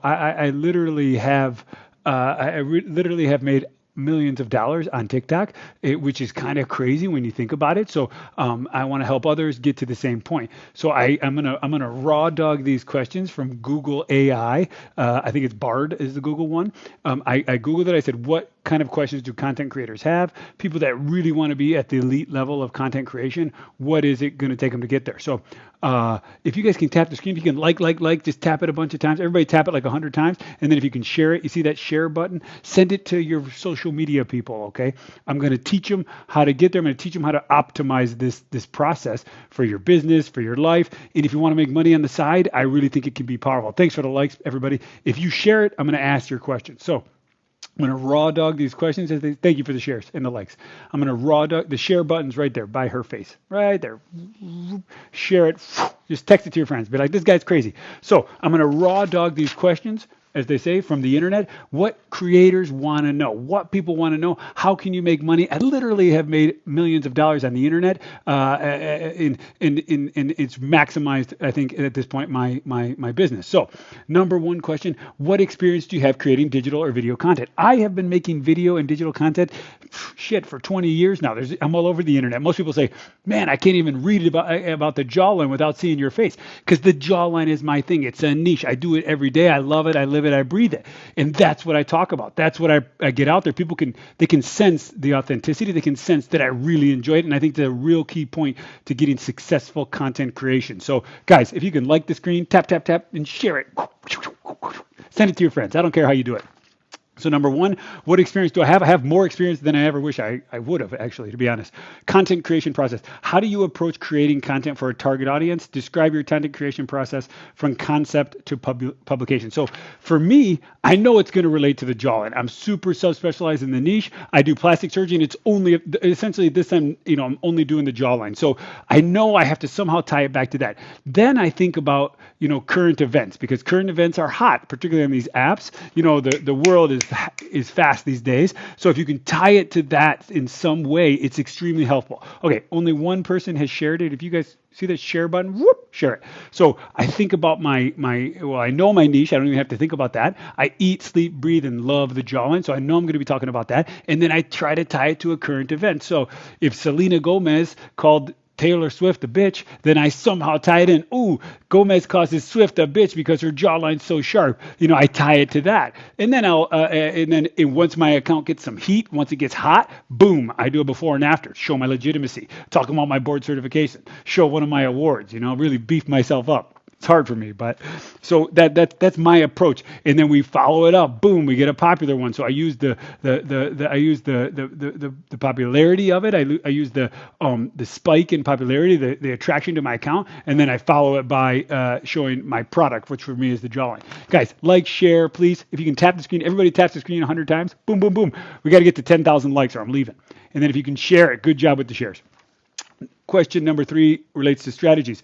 I literally have literally have made millions of dollars on TikTok, which is kind of crazy when you think about it. So I want to help others get to the same point. So I'm gonna raw dog these questions from Google AI. I think it's Bard is the Google one. I Googled it. I said, what kind of questions do content creators have? People that really want to be at the elite level of content creation, what is it going to take them to get there? So if you guys can tap the screen, if you can just tap it a bunch of times. Everybody tap it like 100 times. And then if you can share it, you see that share button, send it to your social media people, okay? I'm going to teach them how to get there. I'm going to teach them how to optimize this process for your business, for your life. And if you want to make money on the side, I really think it can be powerful. Thanks for the likes, everybody. If you share it, I'm going to ask your questions. So I'm going to raw dog these questions. Thank you for the shares and the likes. I'm going to raw dog the share buttons right there by her face. Right there. Share it. Just text it to your friends. Be like, this guy's crazy. So I'm going to raw dog these questions, as they say, from the internet. What creators want to know, what people want to know. How can you make money? I literally have made millions of dollars on the internet, and it's maximized, I think, at this point, my business. So, number one question: what experience do you have creating digital or video content? I have been making video and digital content, for 20 years now. I'm all over the internet. Most people say, "Man, I can't even read about the jawline without seeing your face," because the jawline is my thing. It's a niche. I do it every day. I love it. I live it. I breathe it, and that's what I talk about. That's what I get out there. People can sense the authenticity. They can sense that I really enjoy it, and I think that's a real key point to getting successful content creation. So, guys, if you can like the screen, tap, tap, tap, and share it. Send it to your friends. I don't care how you do it. So number one, what experience do I have? I have more experience than I ever wish I would have, actually, to be honest. Content creation process. How do you approach creating content for a target audience? Describe your content creation process from concept to publication. So for me, I know it's going to relate to the jawline. I'm super subspecialized in the niche. I do plastic surgery, and it's only essentially this time, I'm only doing the jawline. So I know I have to somehow tie it back to that. Then I think about, current events, because current events are hot, particularly on these apps. The world is fast these days. So if you can tie it to that in some way, it's extremely helpful. Okay, only one person has shared it. If you guys see that share button, whoop, share it. So I think about I know my niche. I don't even have to think about that. I eat, sleep, breathe, and love the jawline. So I know I'm going to be talking about that. And then I try to tie it to a current event. So if Selena Gomez called Taylor Swift a bitch, then I somehow tie it in. Ooh, Gomez causes Swift a bitch because her jawline's so sharp. I tie it to that. And then once my account gets some heat, once it gets hot, boom, I do a before and after. Show my legitimacy. Talk about my board certification. Show one of my awards. Really beef myself up. It's hard for me, but so that's my approach. And then we follow it up. Boom, we get a popular one. So I use the popularity of it. I use the spike in popularity, the attraction to my account, and then I follow it by showing my product, which for me is the jawline. Guys, like, share, please. If you can tap the screen, everybody taps the screen 100 times. Boom, boom, boom. We got to get to 10,000 likes or I'm leaving. And then if you can share it, good job with the shares. Question number 3 relates to strategies.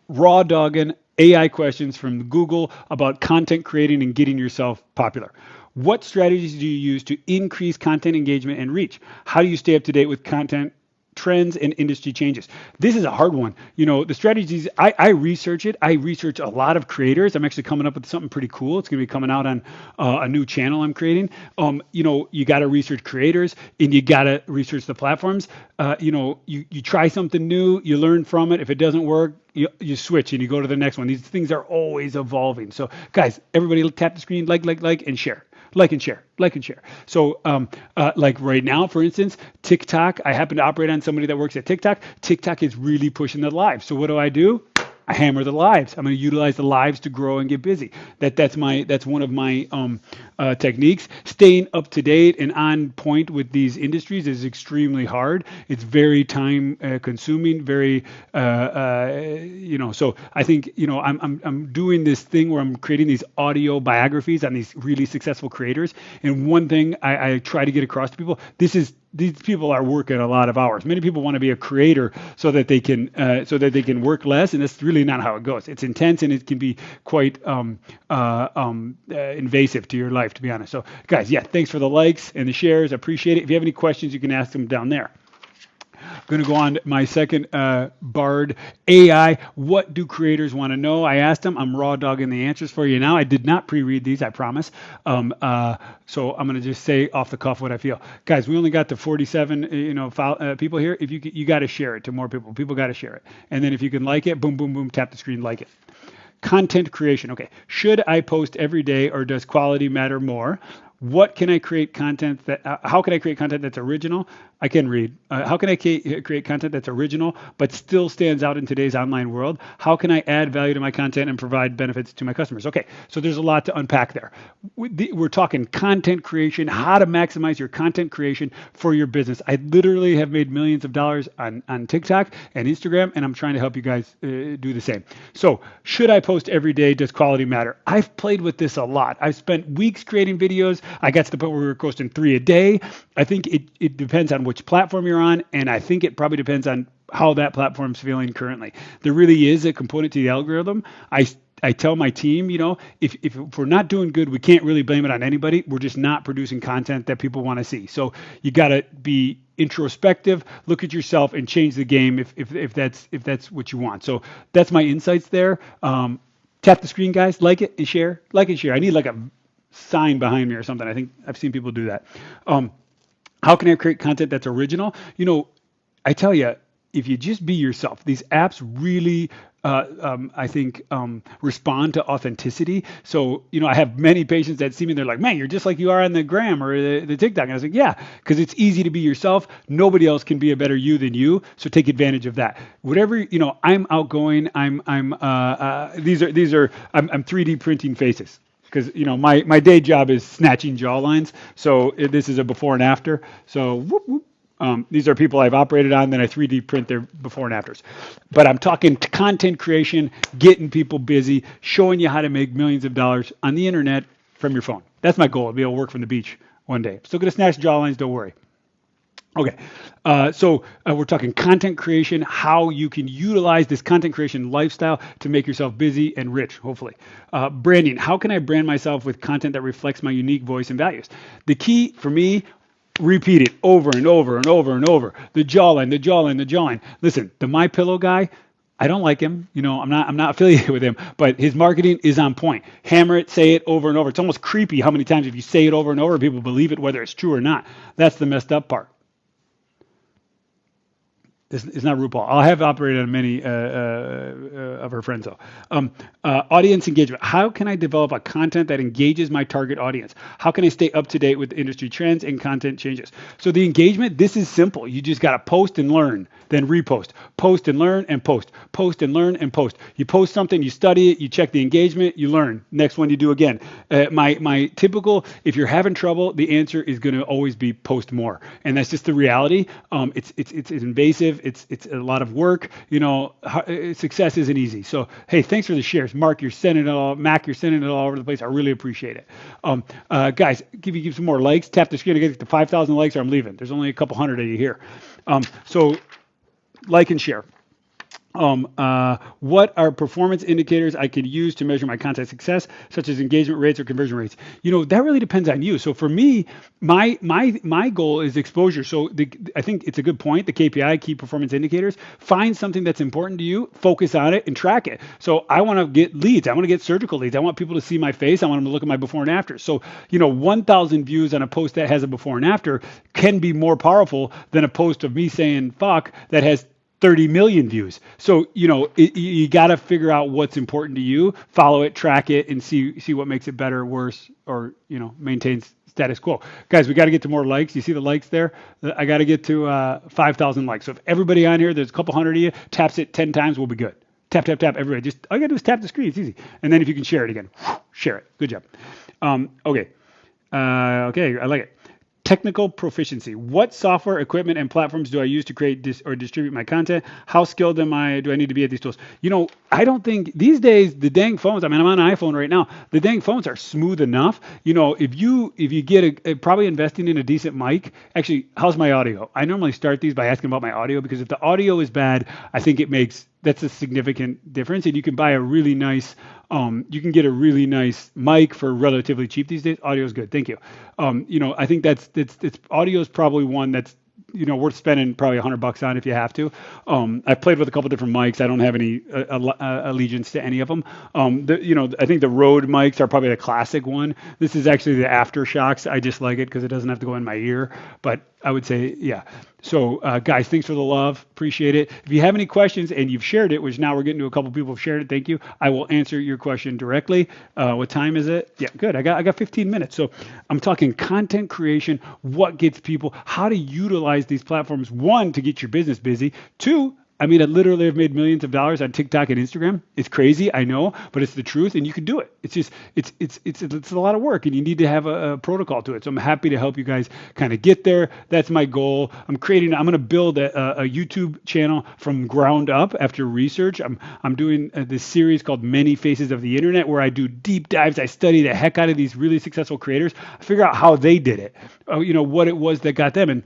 Raw dogging AI questions from Google about content creating and getting yourself popular. What strategies do you use to increase content engagement and reach? How do you stay up to date with content trends and industry changes? This is a hard one. The strategies, I research it. I research a lot of creators. I'm actually coming up with something pretty cool. It's going to be coming out on a new channel I'm creating. You got to research creators and you got to research the platforms. You try something new, you learn from it. If it doesn't work, you switch and you go to the next one. These things are always evolving. So guys, everybody tap the screen, like, and share. Like and share. So like right now, for instance, TikTok, I happen to operate on somebody that works at TikTok. TikTok is really pushing the live. So what do? I hammer the lives. I'm going to utilize the lives to grow and get busy. That's one of my techniques. Staying up to date and on point with these industries is extremely hard. It's very time consuming. Very So I think I'm doing this thing where I'm creating these audio biographies on these really successful creators. And one thing I try to get across to people: these people are working a lot of hours. Many people want to be a creator so that they can work less, and that's really not how it goes. It's intense and it can be quite invasive to your life, to be honest. So, guys, thanks for the likes and the shares. I appreciate it. If you have any questions, you can ask them down there. going to go on to my second Bard AI. What do creators want to know? I asked them. I'm raw dogging the answers for you now. I did not pre-read these, I promise. So I'm going to just say off the cuff what I feel. Guys, we only got to 47, people here. If you got to share it to more people. People got to share it. And then if you can like it, boom, boom, boom, tap the screen, like it. Content creation. Okay. Should I post every day or does quality matter more? What can I create content that, how can I create content that's original? I can read. How can I create content that's original, but still stands out in today's online world? How can I add value to my content and provide benefits to my customers? Okay, so there's a lot to unpack there. We're talking content creation, how to maximize your content creation for your business. I literally have made millions of dollars on TikTok and Instagram, and I'm trying to help you guys do the same. So should I post every day? Does quality matter? I've played with this a lot. I've spent weeks creating videos. I got to the point where we were posting 3 a day. I think it depends on which platform you're on, and I think it probably depends on how that platform's feeling currently. There really is a component to the algorithm. I tell my team, if we're not doing good, we can't really blame it on anybody. We're just not producing content that people want to see. So you got to be introspective, look at yourself, and change the game if that's what you want. So that's my insights there. Tap the screen, guys. Like it and share. Like and share. I need like a sign behind me or something. I think I've seen people do that. How can I create content that's original? I tell you, if you just be yourself, these apps really, I think, respond to authenticity. So, I have many patients that see me, they're like, man, you're just like you are on the gram or the TikTok. And I was like, yeah, because it's easy to be yourself. Nobody else can be a better you than you. So take advantage of that. Whatever, I'm outgoing. I'm 3D printing faces. Because my day job is snatching jawlines, so this is a before and after. So whoop, whoop. These are people I've operated on, then I 3D print their before and afters. But I'm talking content creation, getting people busy, showing you how to make millions of dollars on the internet from your phone. That's my goal. I'll be able to work from the beach one day. Still gonna snatch jawlines, don't worry. Okay, so we're talking content creation, how you can utilize this content creation lifestyle to make yourself busy and rich, hopefully. Branding, how can I brand myself with content that reflects my unique voice and values? The key for me, repeat it over and over and over and over. The jawline, the jawline, the jawline. Listen, the My Pillow guy, I don't like him. I'm not affiliated with him, but his marketing is on point. Hammer it, say it over and over. It's almost creepy how many times if you say it over and over, people believe it, whether it's true or not. That's the messed up part. It's not RuPaul. I have operated on many of her friends, though. Audience engagement. How can I develop a content that engages my target audience? How can I stay up to date with industry trends and content changes? So the engagement, this is simple. You just got to post and learn, then repost. Post and learn and post. Post and learn and post. You post something, you study it, you check the engagement, you learn. Next one you do again. My typical, if you're having trouble, the answer is going to always be post more. And that's just the reality. It's invasive. It's a lot of work. Success isn't easy. So, hey, thanks for the shares. Mark, you're sending it all. Mac, you're sending it all over the place. I really appreciate it. Guys, give some more likes. Tap the screen to get to 5,000 likes or I'm leaving. There's only a couple hundred of you here. So like and share. What are performance indicators I could use to measure my content success, such as engagement rates or conversion rates? That really depends on you. So for me, my goal is exposure. So I think it's a good point. The KPI, key performance indicators, find something that's important to you, focus on it and track it. So I want to get leads. I want to get surgical leads. I want people to see my face. I want them to look at my before and after. So, 1,000 views on a post that has a before and after can be more powerful than a post of me saying fuck that has 30 million views. So, you got to figure out what's important to you, follow it, track it, and see what makes it better, worse, or, maintains status quo. Guys, we got to get to more likes. You see the likes there? I got to get to 5,000 likes. So if everybody on here, there's a couple hundred of you, taps it 10 times, we'll be good. Tap, tap, tap, everybody. Just all you got to do is tap the screen. It's easy. And then if you can share it again, share it. Good job. Okay, I like it. Technical proficiency. What software, equipment, and platforms do I use to create or distribute my content? How skilled do I need to be at these tools? I don't think these days the dang phones. I'm on an iPhone right now. The dang phones are smooth enough. If you get probably investing in a decent mic. Actually, how's my audio? I normally start these by asking about my audio because if the audio is bad, I think that's a significant difference. And you can buy a really nice. You can get a really nice mic for relatively cheap these days. Audio is good. Thank you. I think it's audio is probably one that's worth spending probably $100 on if you have to. I've played with a couple different mics. I don't have any allegiance to any of them. I think the Rode mics are probably the classic one. This is actually the Aftershocks. I just like it because it doesn't have to go in my ear. But I would say, yeah. So, guys, thanks for the love. Appreciate it. If you have any questions and you've shared it, which now we're getting to a couple people who've shared it, thank you. I will answer your question directly. What time is it? Yeah, good. I got 15 minutes. So I'm talking content creation, what gets people, how to utilize these platforms. One, to get your business busy. Two, I mean, I literally have made millions of dollars on TikTok and Instagram. It's crazy, I know, but it's the truth, and you can do it. It's just, it's a lot of work, and you need to have a protocol to it. So I'm happy to help you guys kind of get there. That's my goal. I'm going to build a YouTube channel from ground up after research. I'm doing this series called Many Faces of the Internet, where I do deep dives. I study the heck out of these really successful creators. I figure out how they did it. What it was that got them. And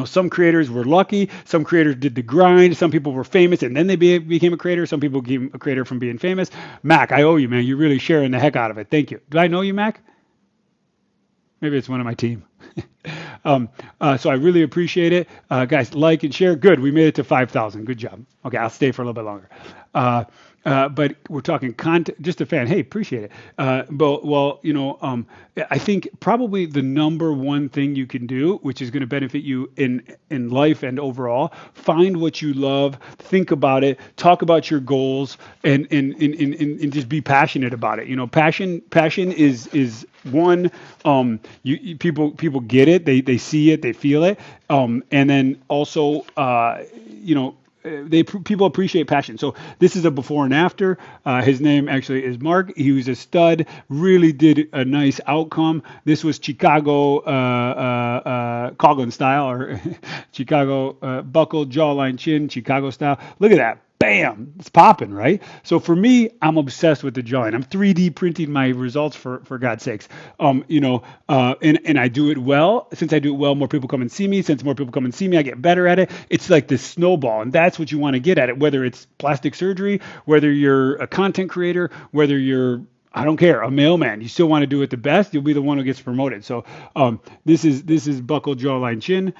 some creators were lucky. Some creators did the grind. Some people were famous and then they became a creator. Some people became a creator from being famous. Mac, I owe you, man. You're really sharing the heck out of it. Thank you. Do I know you, Mac? Maybe it's one of my team. So I really appreciate it. Guys, like and share. Good. We made it to 5,000. Good job. Okay, I'll stay for a little bit longer. But we're talking content, just a fan. Hey, appreciate it. I think probably the number one thing you can do, which is going to benefit you in life and overall, find what you love, think about it, talk about your goals, and just be passionate about it. Passion is one. People get it, they see it, they feel it, and then also people appreciate passion. So this is a before and after. His name actually is Mark. He was a stud, really did a nice outcome. This was Chicago Coughlin style, or Chicago buckled jawline chin, Chicago style. Look at that. Bam, it's popping, right? So for me, I'm obsessed with the jawline. I'm 3D printing my results for God's sakes. And I do it well. Since I do it well, more people come and see me. Since more people come and see me, I get better at it. It's like this snowball, and that's what you want to get at it. Whether it's plastic surgery, whether you're a content creator, whether you're I don't care, a mailman. You still want to do it the best. You'll be the one who gets promoted. So this is buckled jawline chin.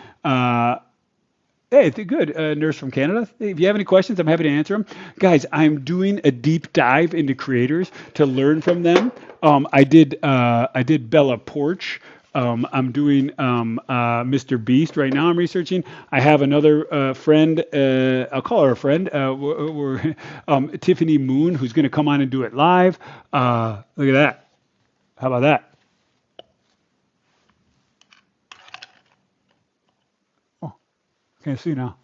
Hey, good. Nurse from Canada. Hey, if you have any questions, I'm happy to answer them. Guys, I'm doing a deep dive into creators to learn from them. I did Bella Porch. I'm doing Mr. Beast right now. I'm researching. I have another friend. I'll call her a friend. We're Tiffany Moon, who's going to come on and do it live. Look at that. How about that? Can't see now.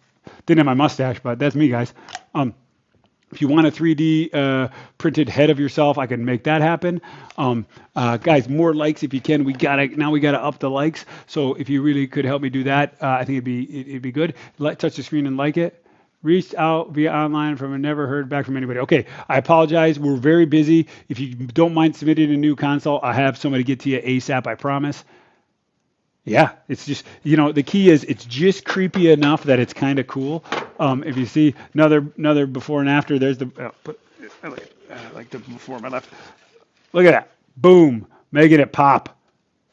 Didn't have my mustache, but that's me, guys. If you want a 3D printed head of yourself, I can make that happen. Guys, more likes if you can. We gotta up the likes. So if you really could help me do that, I think it'd be good. Touch the screen and like it. Reached out via online from and never heard back from anybody. Okay, I apologize. We're very busy. If you don't mind submitting a new consult, I'll have somebody get to you ASAP. I promise. Yeah, it's just, the key is it's just creepy enough that it's kind of cool. If you see another before and after, there's I like the before my left. Look at that. Boom. Making it pop.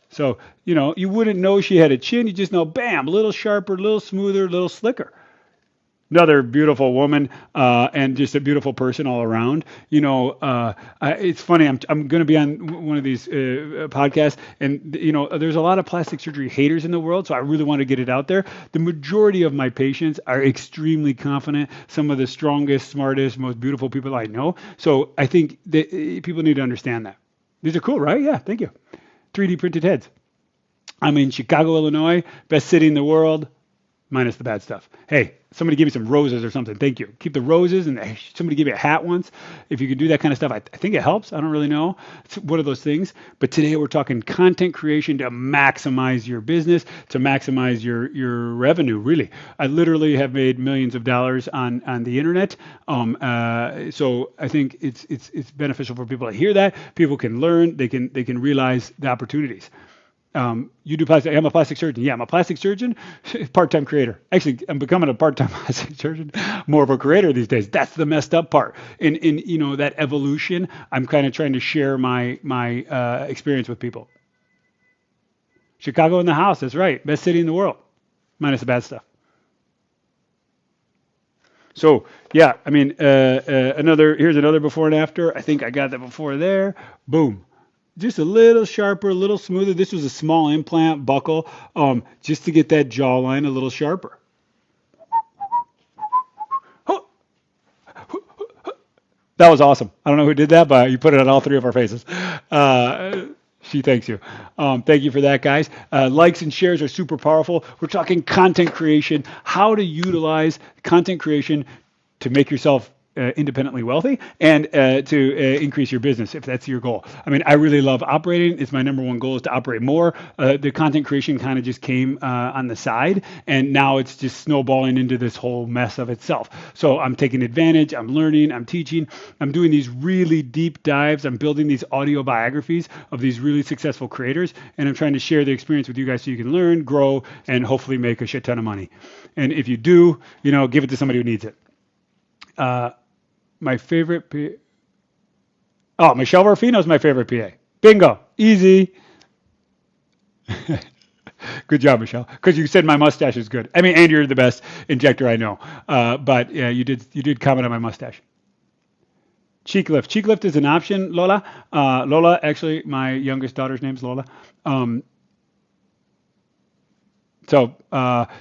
So, you wouldn't know she had a chin. You just know, bam, a little sharper, a little smoother, a little slicker. Another beautiful woman, and just a beautiful person all around. It's funny. I'm going to be on one of these podcasts, and there's a lot of plastic surgery haters in the world. So I really want to get it out there. The majority of my patients are extremely confident. Some of the strongest, smartest, most beautiful people I know. So I think that people need to understand that. These are cool, right? Yeah. Thank you. 3D printed heads. I'm in Chicago, Illinois, best city in the world. Minus the bad stuff. Hey, somebody give me some roses or something. Thank you. Keep the roses, and somebody give me a hat once. If you could do that kind of stuff, I think it helps. I don't really know. It's one of those things. But today we're talking content creation to maximize your business, to maximize your revenue, really. I literally have made millions of dollars on the internet. So I think it's beneficial for people to hear that. People can learn. They can realize the opportunities. You do plastic. I'm a plastic surgeon. Yeah, I'm a plastic surgeon, part-time creator. Actually, I'm becoming a part-time plastic surgeon, more of a creator these days. That's the messed up part. In that evolution, I'm kind of trying to share my experience with people. Chicago in the house. That's right. Best city in the world. minus the bad stuff. So yeah, I mean, here's another before and after. I think I got that before there. Boom. Just a little sharper, a little smoother. This was a small implant buckle, just to get that jawline a little sharper. Oh, that was awesome. I don't know who did that, but you put it on all three of our faces. She thanks you. Thank you for that, guys. Likes and shares are super powerful. We're talking content creation, how to utilize content creation to make yourself independently wealthy and to increase your business if that's your goal. I mean, I really love operating. It's my number one goal is to operate more. The content creation kind of just came on the side, and now it's just snowballing into this whole mess of itself. So I'm taking advantage. I'm learning. I'm teaching. I'm doing these really deep dives. I'm building these audio biographies of these really successful creators, and I'm trying to share the experience with you guys so you can learn, grow, and hopefully make a shit ton of money. And if you do, give it to somebody who needs it. My favorite PA. Oh, Michelle Rufino is my favorite PA. Bingo. Easy. Good job, Michelle. Because you said my mustache is good. I mean, and you're the best injector I know. But yeah, you did comment on my mustache. Cheek lift. Cheek lift is an option, Lola. Lola, actually, my youngest daughter's name's Lola. So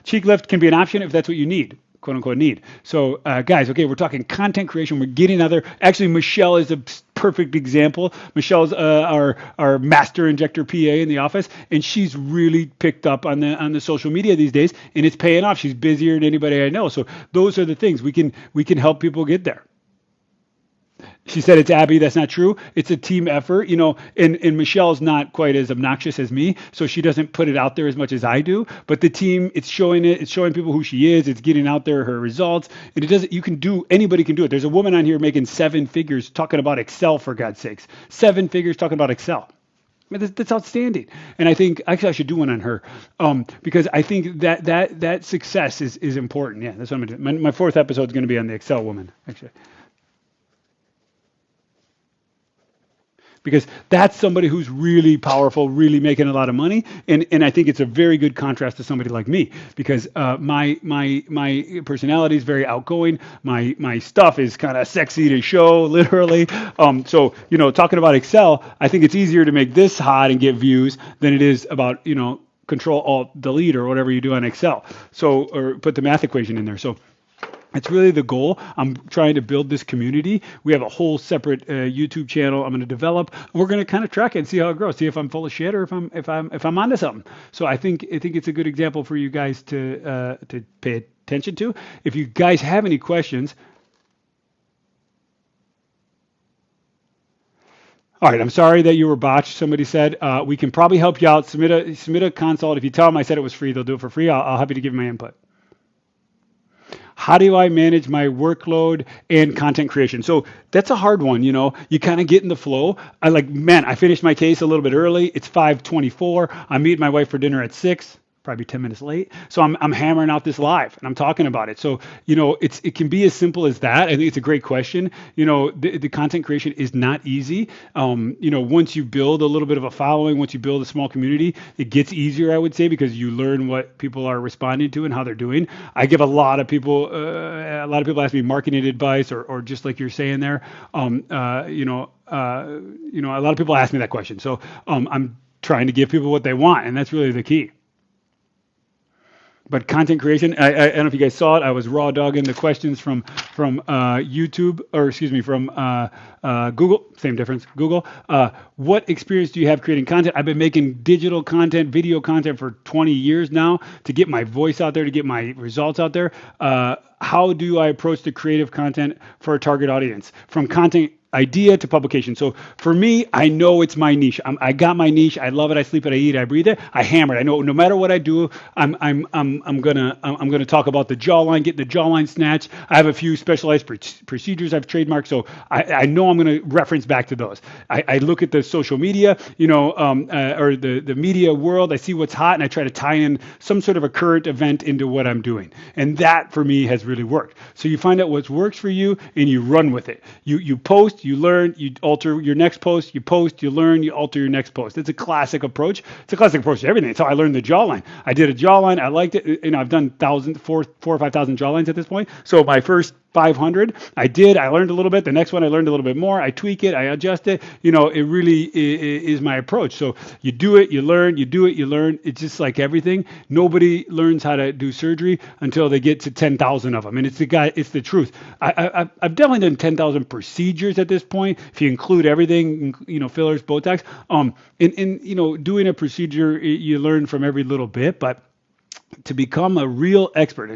cheek lift can be an option if that's what you need. "Quote unquote" need. So guys, okay, we're talking content creation. We're getting other. Actually, Michelle is a perfect example. Michelle's our master injector PA in the office, and she's really picked up on the social media these days, and it's paying off. She's busier than anybody I know. So those are the things we can help people get there. She said it's Abby. That's not true. It's a team effort, and Michelle's not quite as obnoxious as me, so she doesn't put it out there as much as I do. But the team, it's showing people who she is. It's getting out there her results, and anybody can do it. There's a woman on here making 7 figures talking about Excel, for God's sakes. 7 figures talking about Excel. I mean, that's outstanding. And I think actually I should do one on her, because I think that success is important. Yeah, that's what I'm going to do. My 4th episode is going to be on the Excel woman, actually. Because that's somebody who's really powerful, really making a lot of money, and I think it's a very good contrast to somebody like me, because my personality is very outgoing. My stuff is kind of sexy to show, literally. So talking about Excel, I think it's easier to make this hot and get views than it is about Control Alt Delete or whatever you do on Excel. So or put the math equation in there. So it's really the goal. I'm trying to build this community. We have a whole separate YouTube channel I'm going to develop. We're going to kind of track it and see how it grows. See if I'm full of shit or if I'm onto something. So I think it's a good example for you guys to pay attention to. If you guys have any questions. All right, I'm sorry that you were botched. Somebody said we can probably help you out. Submit a consult. If you tell them I said it was free, they'll do it for free. I'll happy to give my input. How do I manage my workload and content creation? So that's a hard one. You kind of get in the flow. I finished my case a little bit early. It's 5:24. I'm meeting my wife for dinner at 6. Probably 10 minutes late. So I'm hammering out this live and I'm talking about it. So, it can be as simple as that. I think it's a great question. The content creation is not easy. Once you build a little bit of a following, once you build a small community, it gets easier, I would say, because you learn what people are responding to and how they're doing. I give a lot of people ask me marketing advice or just like you're saying there. A lot of people ask me that question. So, I'm trying to give people what they want, and that's really the key. But content creation, I don't know if you guys saw it. I was raw dogging the questions from YouTube, or excuse me, from Google. Same difference, Google. What experience do you have creating content? I've been making digital content, video content for 20 years now to get my voice out there, to get my results out there. How do I approach the creative content for a target audience? From content idea to publication. So for me, I know it's my niche. I got my niche. I love it. I sleep it. I eat it. I breathe it. I hammer it. I know no matter what I do, I'm gonna talk about the jawline, getting the jawline snatch. I have a few specialized procedures I've trademarked, so I know I'm gonna reference back to those. I look at the social media, or the media world. I see what's hot, and I try to tie in some sort of a current event into what I'm doing. And that for me has really worked. So you find out what works for you, and you run with it. You post. post, you learn, you alter your next post, you post, you learn, you alter your next post. It's a classic approach. It's a classic approach to everything. It's how I learned the jawline. I did a jawline. I liked it. I've done four or 5,000 jawlines at this point. So my first 500, I learned a little bit. The next one, I learned a little bit more. I tweak it, I adjust it. It really is my approach. So you do it, you learn, you do it, you learn. It's just like everything. Nobody learns how to do surgery until they get to 10,000 of them. And it's the truth. I've definitely done 10,000 procedures at this point. If you include everything, fillers, Botox, doing a procedure, you learn from every little bit, but to become a real expert,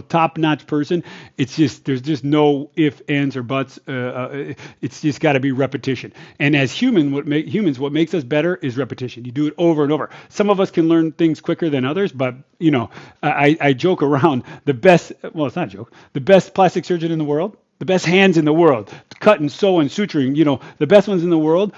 top-notch person, there's just no if, ands, or buts. It's just got to be repetition. And as what makes us better is repetition. You do it over and over. Some of us can learn things quicker than others, but I joke around. It's not a joke. The best plastic surgeon in the world, the best hands in the world, cutting, sewing, suturing. The best ones in the world,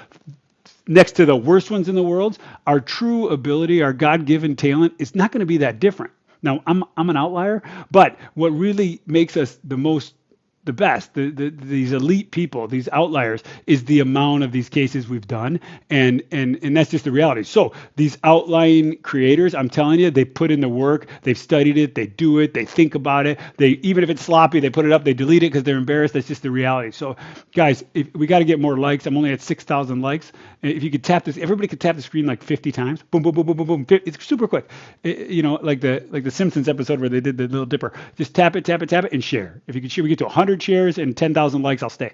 next to the worst ones in the world, our true ability, our God-given talent is not going to be that different. Now, I'm an outlier, but what really makes us the best, these elite people, these outliers, is the amount of these cases we've done, and that's just the reality. So these outlying creators, I'm telling you, they put in the work, they've studied it, they do it, they think about it, even if it's sloppy, they put it up, they delete it because they're embarrassed. That's just the reality. So guys, we got to get more likes. I'm only at 6,000 likes. If you could tap this, everybody could tap the screen like 50 times. Boom, boom, boom, boom, boom, boom. It's super quick. Like the Simpsons episode where they did the Little Dipper. Just tap it, and share. If you could share, we get to 100 shares and 10,000 likes, I'll stay.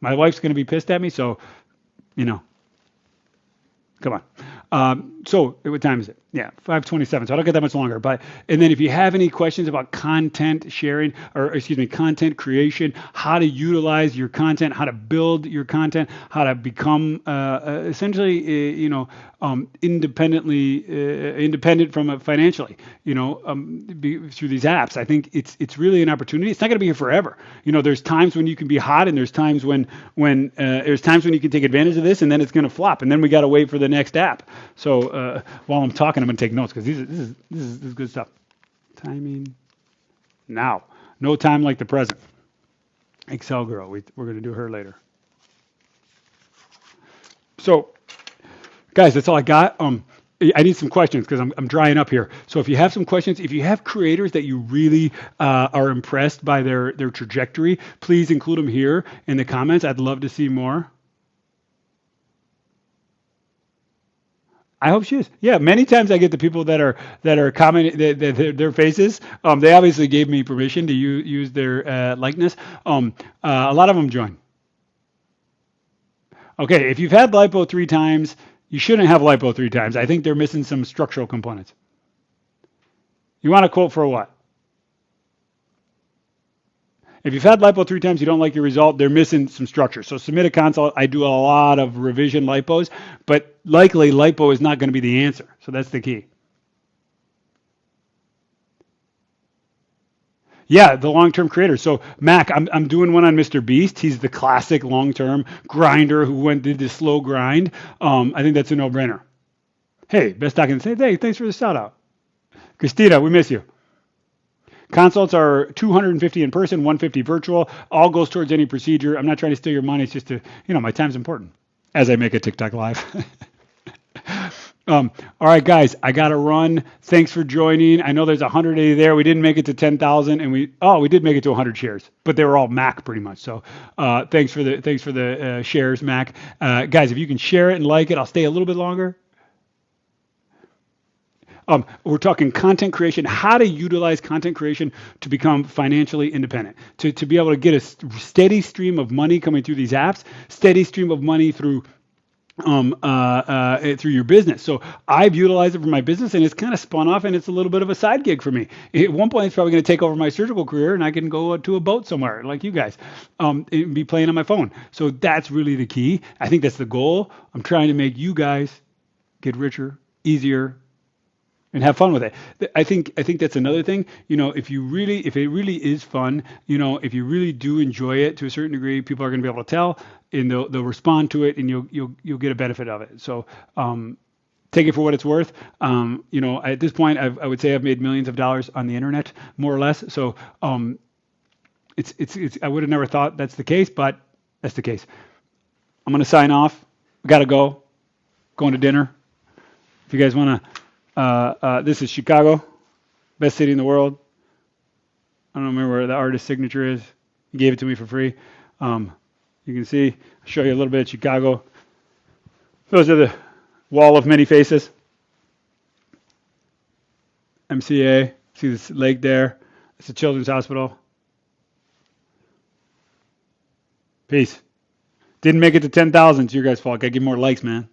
My wife's going to be pissed at me, so, come on. So what time is it? Yeah, 5:27. So I don't get that much longer. And then if you have any questions about content sharing, content creation, how to utilize your content, how to build your content, how to become essentially, independent from it financially, through these apps. I think it's really an opportunity. It's not going to be here forever. There's times when you can be hot, and there's times when there's times when you can take advantage of this, and then it's going to flop, and then we got to wait for the next app. So while I'm talking, I'm going to take notes because this is good stuff. Timing now. No time like the present. Excel girl. We're going to do her later. So, guys, that's all I got. I need some questions because I'm drying up here. So if you have some questions, if you have creators that you really are impressed by their trajectory, please include them here in the comments. I'd love to see more. I hope she is. Yeah, many times I get the people that are commenting their faces. They obviously gave me permission to use their likeness. A lot of them join. Okay, if you've had lipo 3 times, you shouldn't have lipo 3 times. I think they're missing some structural components. You want a quote for what? If you've had lipo 3 times, you don't like your result, they're missing some structure. So submit a consult. I do a lot of revision lipos, but likely lipo is not going to be the answer. So that's the key. Yeah, the long-term creator. So Mac, I'm doing one on Mr. Beast. He's the classic long-term grinder who did the slow grind. I think that's a no-brainer. Hey, best I can say. Hey, thanks for the shout-out. Christina, we miss you. Consults are 250 in person, 150 virtual. All goes towards any procedure. I'm not trying to steal your money. It's just my time's important as I make a TikTok live. All right, guys, I got to run. Thanks for joining. I know there's 180 there. We didn't make it to 10,000, and we did make it to 100 shares, but they were all Mac pretty much. So thanks for the shares, Mac. Guys, if you can share it and like it, I'll stay a little bit longer. We're talking content creation, how to utilize content creation to become financially independent, to be able to get a steady stream of money coming through these apps, steady stream of money through your business. So I've utilized it for my business, and it's kind of spun off, and it's a little bit of a side gig for me. At one point, it's probably going to take over my surgical career, and I can go to a boat somewhere like you guys, and be playing on my phone. So that's really the key. I think that's the goal. I'm trying to make you guys get richer, easier, and have fun with it. I think that's another thing. If it really is fun, if you really do enjoy it to a certain degree, people are going to be able to tell, and they'll respond to it, and you'll get a benefit of it. So take it for what it's worth. At this point, I would say I've made millions of dollars on the internet, more or less. So it's I would have never thought that's the case, but that's the case. I'm going to sign off. We got to go. Going to dinner. If you guys want to, this is Chicago, best city in the world. I don't remember where the artist's signature is. He gave it to me for free. You can see, I'll show you a little bit of Chicago. Those are the wall of many faces. MCA. See this lake there? It's a children's hospital. Peace. Didn't make it to 10,000. It's your guys' fault. Gotta give more likes, man.